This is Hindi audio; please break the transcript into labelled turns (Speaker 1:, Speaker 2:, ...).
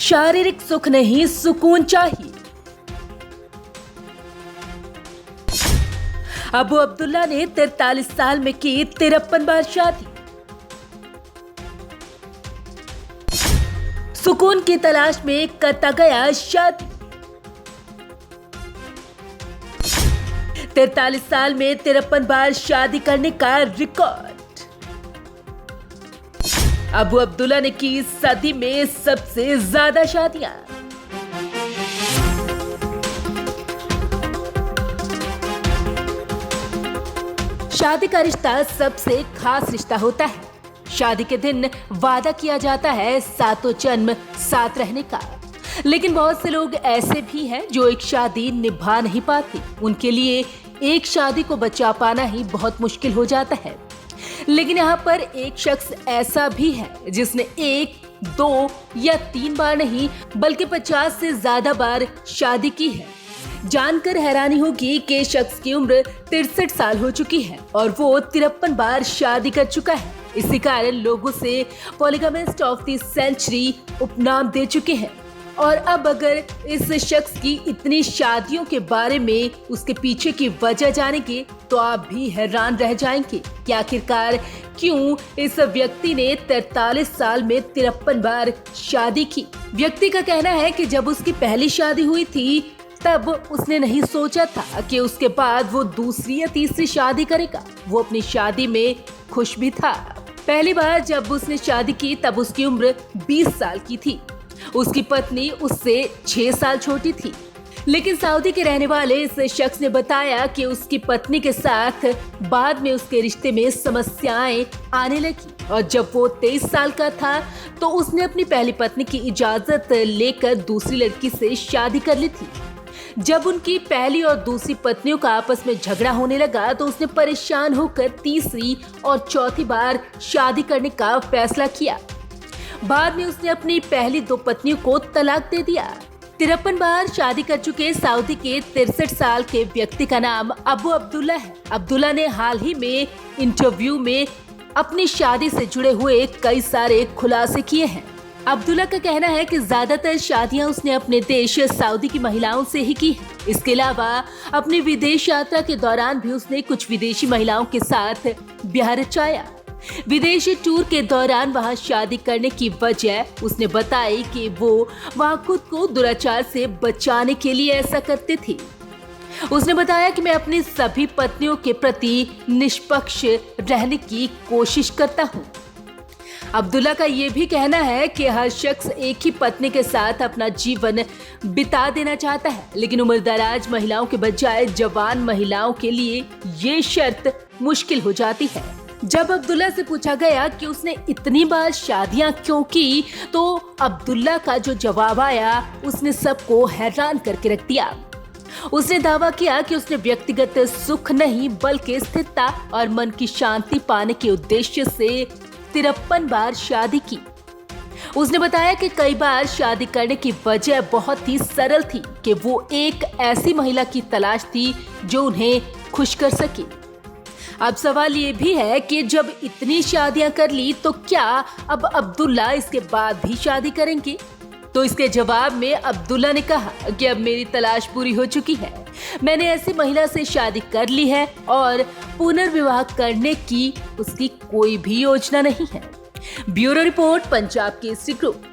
Speaker 1: शारीरिक सुख नहीं, सुकून चाहिए। अबू अब्दुल्ला ने 43 साल में की 53 बार शादी। सुकून की तलाश में करता गया शादी। 43 साल में 53 बार शादी करने का रिकॉर्ड। अबू अब्दुल्ला ने की सदी में सबसे ज्यादा शादियां। शादी का रिश्ता सबसे खास रिश्ता होता है। शादी के दिन वादा किया जाता है सातों जन्म साथ रहने का। लेकिन बहुत से लोग ऐसे भी हैं जो एक शादी निभा नहीं पाते। उनके लिए एक शादी को बचा पाना ही बहुत मुश्किल हो जाता है। लेकिन यहाँ पर एक शख्स ऐसा भी है जिसने 1, 2 या 3 बार नहीं बल्कि 50 से ज्यादा बार शादी की है। जानकर हैरानी होगी कि शख्स की उम्र 63 साल हो चुकी है और वो 53 बार शादी कर चुका है। इसी कारण लोग उसे पॉलीगामिस्ट ऑफ द सेंचुरी उपनाम दे चुके हैं। और अब अगर इस शख्स की इतनी शादियों के बारे में उसके पीछे की वजह जानेंगे तो आप भी हैरान रह जाएंगे कि आखिरकार क्यों इस व्यक्ति ने 43 साल में 53 बार शादी की। व्यक्ति का कहना है कि जब उसकी पहली शादी हुई थी तब उसने नहीं सोचा था कि उसके बाद वो दूसरी या तीसरी शादी करेगा। वो अपनी शादी में खुश भी था। पहली बार जब उसने शादी की तब उसकी उम्र 20 साल की थी। उसकी पत्नी उससे 6 साल छोटी थी। लेकिन सऊदी के रहने वाले इस शख्स ने बताया कि उसकी पत्नी के साथ बाद में उसके रिश्ते में समस्याएं आने लगी और जब वो 23 साल का था तो उसने अपनी पहली पत्नी की इजाजत लेकर दूसरी लड़की से शादी कर ली थी। जब उनकी पहली और दूसरी पत्नियों का आपस में झगड़ा होने लगा तो उसने परेशान होकर तीसरी और चौथी बार शादी करने का फैसला किया। बाद में उसने अपनी पहली 2 पत्नियों को तलाक दे दिया। 53 बार शादी कर चुके सऊदी के 63 साल के व्यक्ति का नाम अबू अब्दुल्ला है। अब्दुल्ला ने हाल ही में इंटरव्यू में अपनी शादी से जुड़े हुए कई सारे खुलासे किए हैं। अब्दुल्ला का कहना है कि ज्यादातर शादियां उसने अपने देश सऊदी की महिलाओं से ही की है। इसके अलावा अपनी विदेश यात्रा के दौरान भी उसने कुछ विदेशी महिलाओं के साथ ब्याह रचाया। विदेशी टूर के दौरान वहां शादी करने की वजह उसने बताई कि वो वहां खुद को दुराचार से बचाने के लिए ऐसा करते थे। उसने बताया कि मैं अपनी सभी पत्नियों के प्रति निष्पक्ष रहने की कोशिश करता हूँ। अब्दुल्ला का ये भी कहना है कि हर शख्स एक ही पत्नी के साथ अपना जीवन बिता देना चाहता है, लेकिन उम्रदराज महिलाओं के बजाय जवान महिलाओं के लिए ये शर्त मुश्किल हो जाती है। जब अब्दुल्ला से पूछा गया कि उसने इतनी बार शादियां क्यों की तो अब्दुल्ला का जो जवाब आया उसने सबको हैरान करके रख दिया। उसने दावा किया कि उसने व्यक्तिगत सुख नहीं बल्कि स्थिरता और मन की शांति पाने के उद्देश्य से 53 बार शादी की। उसने बताया कि कई बार शादी करने की वजह बहुत ही सरल थी कि वो एक ऐसी महिला की तलाश थी जो उन्हें खुश कर सके। अब सवाल ये भी है कि जब इतनी शादियां कर ली तो क्या अब अब्दुल्ला इसके बाद भी शादी करेंगे? तो इसके जवाब में अब्दुल्ला ने कहा कि अब मेरी तलाश पूरी हो चुकी है। मैंने ऐसी महिला से शादी कर ली है और पुनर्विवाह करने की उसकी कोई भी योजना नहीं है। Bureau report, Punjab Kesari group.